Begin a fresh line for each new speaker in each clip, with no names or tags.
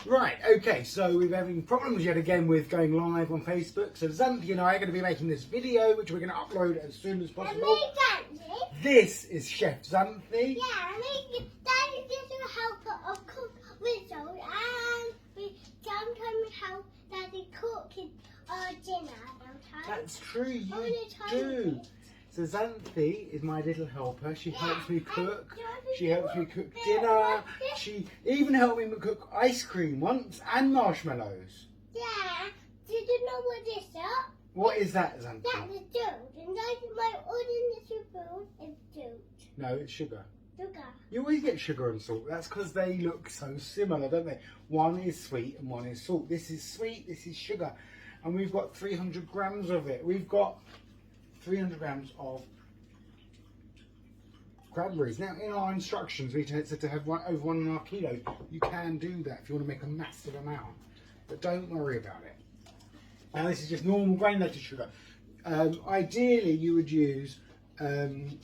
Right, okay, so we're having problems yet again with going live on Facebook. So Xanthê and I are going to be making this video, which we're going to upload as soon as possible. This is Chef Xanthê.
Yeah, Daddy's little helper of cook Rizzo, and we sometimes help Daddy cook his dinner sometimes.
That's true, you do. So Xanthê is my little helper. She helps me cook. She helps me cook dinner. She even helped me cook ice cream once and marshmallows.
Yeah. Did you know what this is?
What is that, Xanthê?
That's the dough. And that's my other little spoon is dough.
No, it's sugar.
Sugar.
You always get sugar and salt. That's because they look so similar, don't they? One is sweet and one is salt. This is sweet, this is sugar. And we've got 300 grams of it. We've got 300 grams of cranberries. Now, in our instructions, we said to have over 1.5 kilos. You can do that if you want to make a massive amount, but don't worry about it. Now, this is just normal granulated sugar. Ideally, you would use pectin.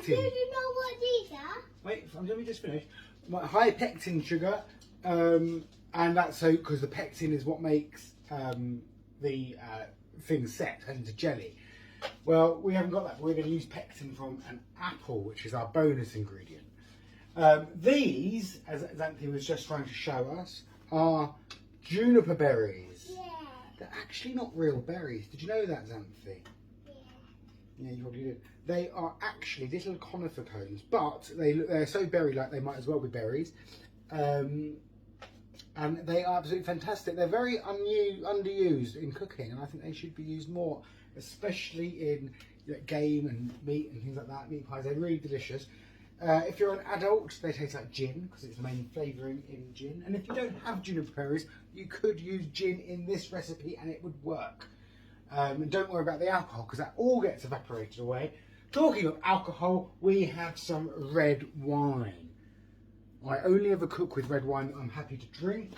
Do you know what these are?
Wait, let me just finish. High pectin sugar, and that's so because the pectin is what makes the thing set into jelly. Well, we haven't got that. We're going to use pectin from an apple, which is our bonus ingredient. These, as Xanthê was just trying to show us, are juniper berries.
Yeah.
They're actually not real berries. Did you know that, Xanthê?
Yeah.
Yeah, you probably did. They are actually little conifer cones, but they're so berry-like they might as well be berries. And they are absolutely fantastic. They're very underused in cooking, and I think they should be used more, especially in game and meat and things like that. Meat pies, they're really delicious. If you're an adult, they taste like gin because it's the main flavouring in gin. And if you don't have juniper berries, you could use gin in this recipe and it would work. And don't worry about the alcohol because that all gets evaporated away. Talking of alcohol, we have some red wine. I only ever cook with red wine that I'm happy to drink.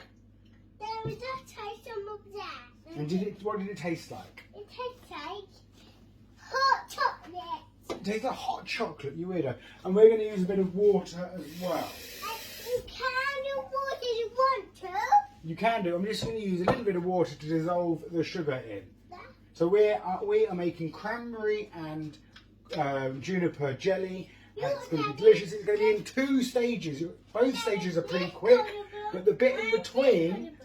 There was a taste of that.
And what did it taste like?
It tastes like hot chocolate.
It tastes like hot chocolate, you weirdo. And we're going to use a bit of water as well.
You can do water if you want to.
You can do. I'm just going to use a little bit of water to dissolve the sugar in.
Yeah.
So we are making cranberry and juniper jelly. It's going to be delicious. It's going to be in 2 stages. Both stages are pretty quick, but the bit in between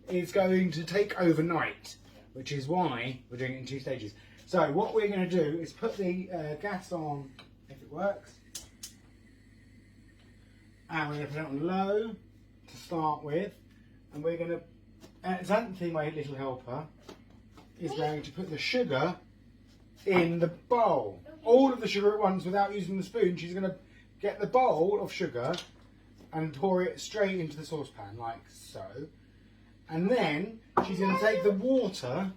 is going to take overnight, which is why we're doing it in 2 stages. So what we're going to do is put the gas on, if it works, and we're going to put it on low to start with, and we're going to, Xanthê, my little helper, is going to put the sugar in the bowl. All of the sugar at once without using the spoon. She's going to get the bowl of sugar and pour it straight into the saucepan like so. And then she's going to take the water,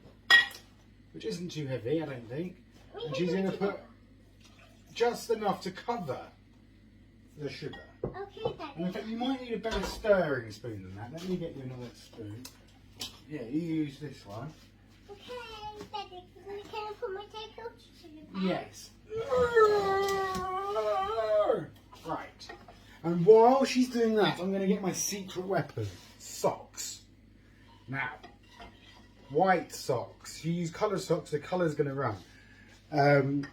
which isn't too heavy, I don't think, and she's going to put just enough to cover the sugar.
Okay,
And in fact, you might need a better stirring spoon than that. Let me get you another spoon. Yeah, you use this one.
Okay, Daddy, can I put my takeout to the pan?
Yes. Right. And while she's doing that, I'm going to get my secret weapon, socks. Now, white socks. If you use coloured socks, the colour's going to run.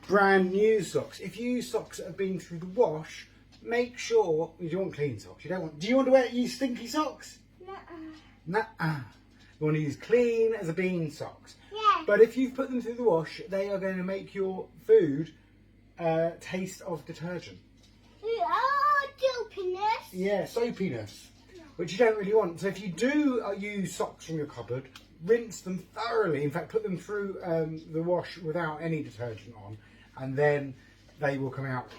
Brand new socks. If you use socks that have been through the wash, make sure you want clean socks. You don't want. Do you want to use stinky socks? Nuh-uh. You want to use clean as a bean socks.
Yeah.
But if you've put them through the wash, they are going to make your food taste of detergent.
Oh, soapiness.
Yeah, soapiness, which you don't really want. So if you do use socks from your cupboard, rinse them thoroughly. In fact, put them through the wash without any detergent on, and then they will come out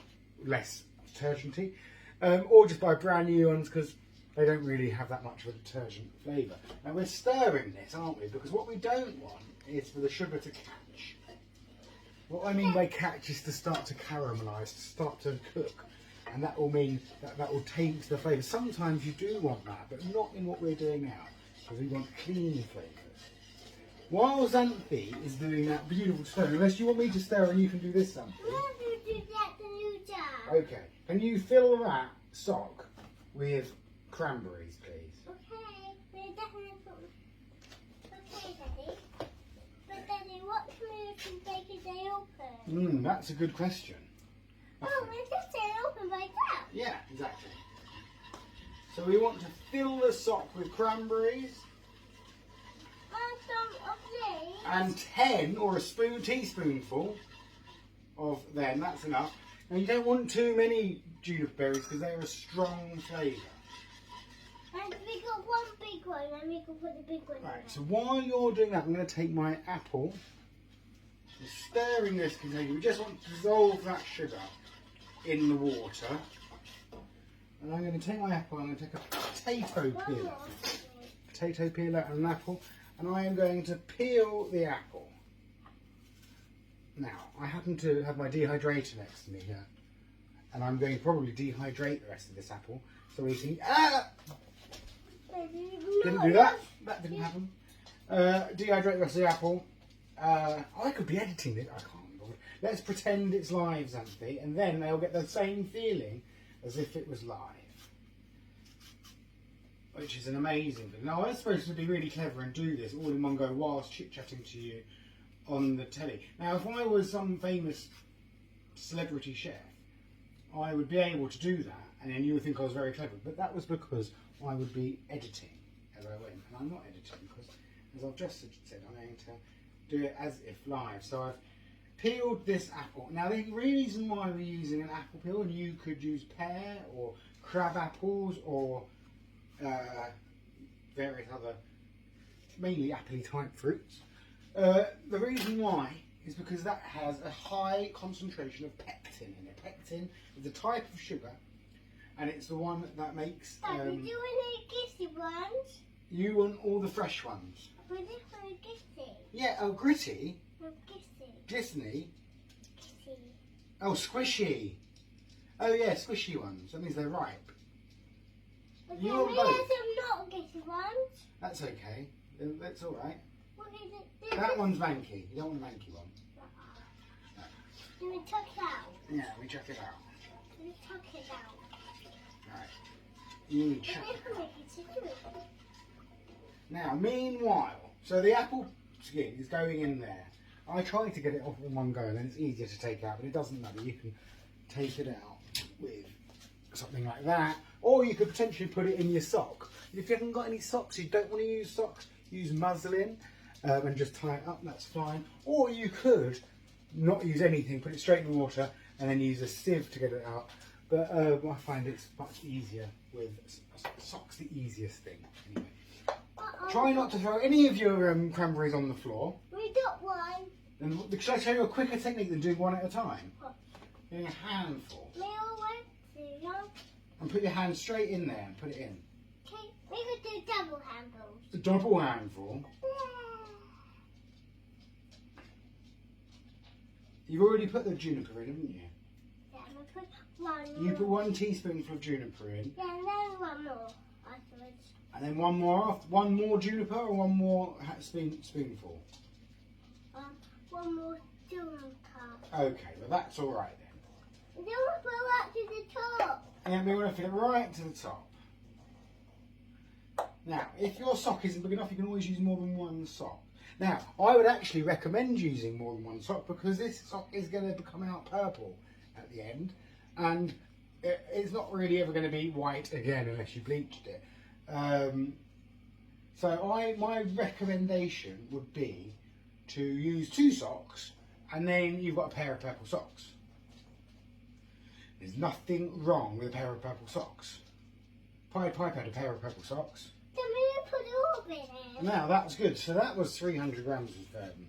less detergenty. Or just buy brand new ones because they don't really have that much of a detergent flavour. Now we're stirring this, aren't we? Because what we don't want is for the sugar to catch. What I mean by catch is to start to caramelise, to start to cook. And that will mean that will taint the flavour. Sometimes you do want that, but not in what we're doing now. Because we want clean flavours. While Xanthê is doing that beautiful stir, unless you want me to stir and you can do this, Xanthê. Okay. Can you fill that sock with cranberries, please?
Okay.
That's a good question.
Oh, it's just open like that.
Yeah, exactly. So we want to fill the sock with cranberries. And 10 or a teaspoonful of them, that's enough. Now you don't want too many juniper berries because they're a strong flavour.
And we got one big one and we can put the big one in.
Right, so while you're doing that, I'm going to take my apple and stirring this container. We just want to dissolve that sugar in the water. And I'm going to take my apple, I'm going to take a potato peeler and an apple. And I am going to peel the apple. Now, I happen to have my dehydrator next to me here. And I'm going to probably dehydrate the rest of this apple. So we can... Didn't do that. That didn't happen. Dehydrate the rest of the apple. I could be editing it. I can't bother. Let's pretend it's live, Xanthê. And then they'll get the same feeling as if it was live. Which is an amazing thing. Now, I'm supposed to be really clever and do this all in one go whilst chit-chatting to you on the telly. Now, if I was some famous celebrity chef, I would be able to do that, and then you would think I was very clever. But that was because I would be editing as I went. And I'm not editing because, as I've just said, I'm going to do it as if live. So I've peeled this apple. Now, the reason why we're using an apple peel, and you could use pear or crab apples or various other, mainly apple-y type fruits. The reason why is because that has a high concentration of pectin in it. Pectin is a type of sugar, and it's the one that makes...
Dad, do you want any gritty ones?
You want all the fresh ones?
But this one is gritty.
Yeah, oh, gritty?
No, gritty.
Glistening?
Gritty.
Oh, squishy. Oh yeah, squishy ones. That means they're ripe.
But
You
then
want
we
both?
have some not gritty ones.
That's okay. That's all right.
What is it?
That one's manky. You don't want a manky one.
Do we tuck it out?
Yeah, we chuck it out.
Do we tuck it out?
Right. You chuck it out.
It.
Now, meanwhile, so the apple skin is going in there. I try to get it off in one go, and then it's easier to take out, but it doesn't matter. You can take it out with something like that, or you could potentially put it in your sock. If you haven't got any socks, you don't want to use socks, use muslin and just tie it up, that's fine. Or you could not use anything, put it straight in the water and then use a sieve to get it out. But I find it's much easier with socks, the easiest thing. Anyway, try not to throw any of your cranberries on the floor.
We got one.
And should I show you a quicker technique than doing one at a time? Doing a handful.
We all went to,
And put your hand straight in there and put it in.
okay, we could do double handles.
A double handful. You've already put the juniper in, haven't you?
Yeah, we put one more.
You put 1 teaspoonful of juniper in.
Yeah, and then one more afterwards.
And then one more juniper or one more spoonful?
One more juniper.
Okay, well that's alright then.
And then we'll go up to the top.
And then we're going to fill it right to the top. Now, if your sock isn't big enough, you can always use more than one sock. Now, I would actually recommend using more than one sock because this sock is going to come out purple at the end. And it's not really ever going to be white again unless you bleached it. So my recommendation would be to use 2 socks and then you've got a pair of purple socks. There's nothing wrong with a pair of purple socks. Pied Piper had a pair of purple socks.
Then we put all of it in.
Now that's good. So that was 300 grams of cranberries.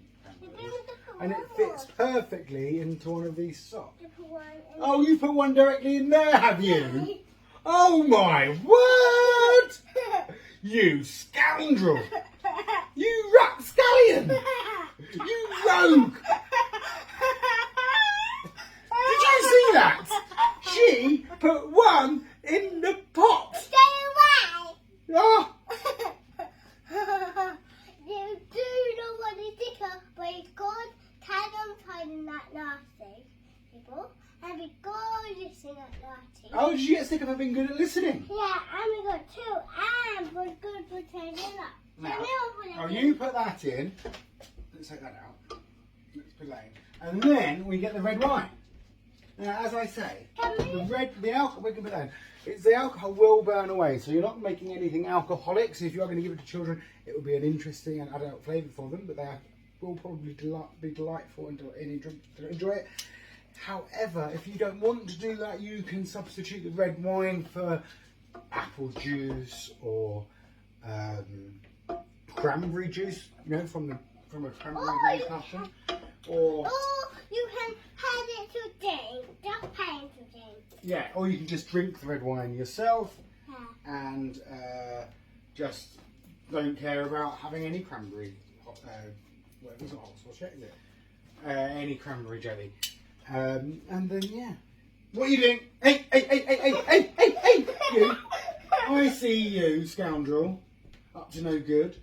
And it
one
fits
more.
perfectly into one of these socks.
We put one in.
Oh, you put one directly in there, have you? Oh my word! You scoundrel! You rapscallion! You rogue! Did you see that? She put one in the pot.
Stay away!
Oh,
You do not want to stick up, but God can untie that nasty people. And we go listen at nasty.
oh, did you get sick of her being good at listening?
Yeah, and we got 2 and we're good for turning up.
Now,
So now we'll put it
oh,
in.
you put that in. Let's take that out. Let's plain. And then we get the red wine. Now, as I say, the alcohol, we can put that in. The alcohol will burn away, so you're not making anything alcoholic. So if you are going to give it to children, it will be an interesting and adult flavour for them, but they will probably be delightful and enjoy it. However, if you don't want to do that, you can substitute the red wine for apple juice or cranberry juice, you know, from a cranberry juice carton. Or
you can have it to drink, just plain to drink.
Yeah, or you can just drink the red wine yourself and just don't care about having any cranberry, whatever's not hot sauce yet, is it? Any cranberry jelly. And then, yeah. What are you doing? Hey, you. I see you, scoundrel. Up to no good.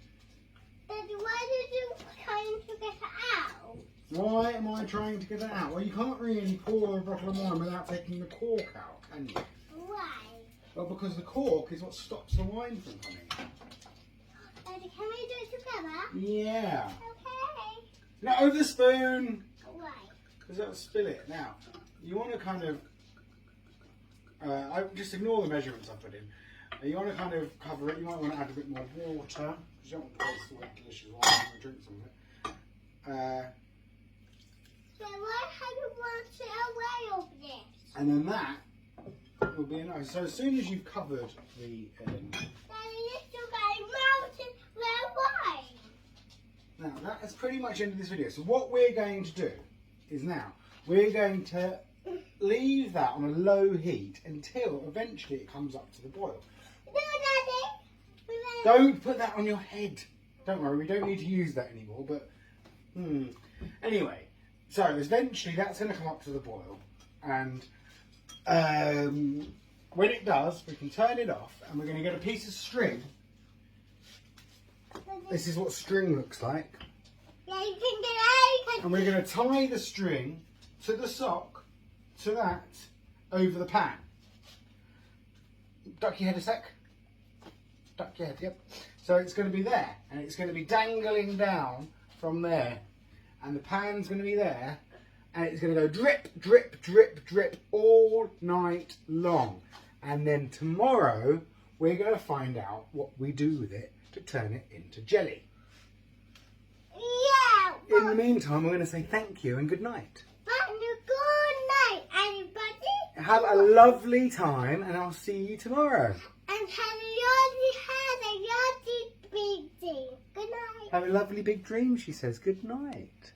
Daddy, why did you trying to get it out?
Why am I trying to get it out? Well, you can't really pour a bottle of wine without taking the cork out, can you?
Why?
Well, because the cork is what stops the wine from coming.
Daddy, can we do it together?
Yeah.
Okay.
No, the spoon.
Why?
Because that'll spill it. Now, you want to kind of... I just ignore the measurements I put in. You want to kind of cover it. You might want to add a bit more water. Because you don't want to waste away delicious wine when you drink some of it.
Then why have you washed it away of this?
And then that will be enough. So as soon as you've covered the...
Daddy, you're still getting melted red wine.
Now, that is pretty much the end of this video. So what we're going to do is now, we're going to leave that on a low heat until eventually it comes up to the boil.
No, Daddy.
Don't put that on your head. Don't worry, we don't need to use that anymore, but... Anyway, so eventually that's going to come up to the boil. And when it does, we can turn it off and we're going to get a piece of string. This is what string looks like.
Yeah, you can get out.
And we're going to tie the string to the sock, to that, over the pan. Duck your head a sec. Duck your head, yep. So it's going to be there, and it's going to be dangling down from there. And the pan's going to be there, and it's going to go drip, drip, drip, drip all night long. And then tomorrow, we're going to find out what we do with it to turn it into jelly.
Yeah.
In the meantime, we're going to say thank you and good night.
And good night, everybody.
Have a lovely time, and I'll see you tomorrow.
And have a lovely big day. Good night.
Have a lovely big dream, she says. Good night.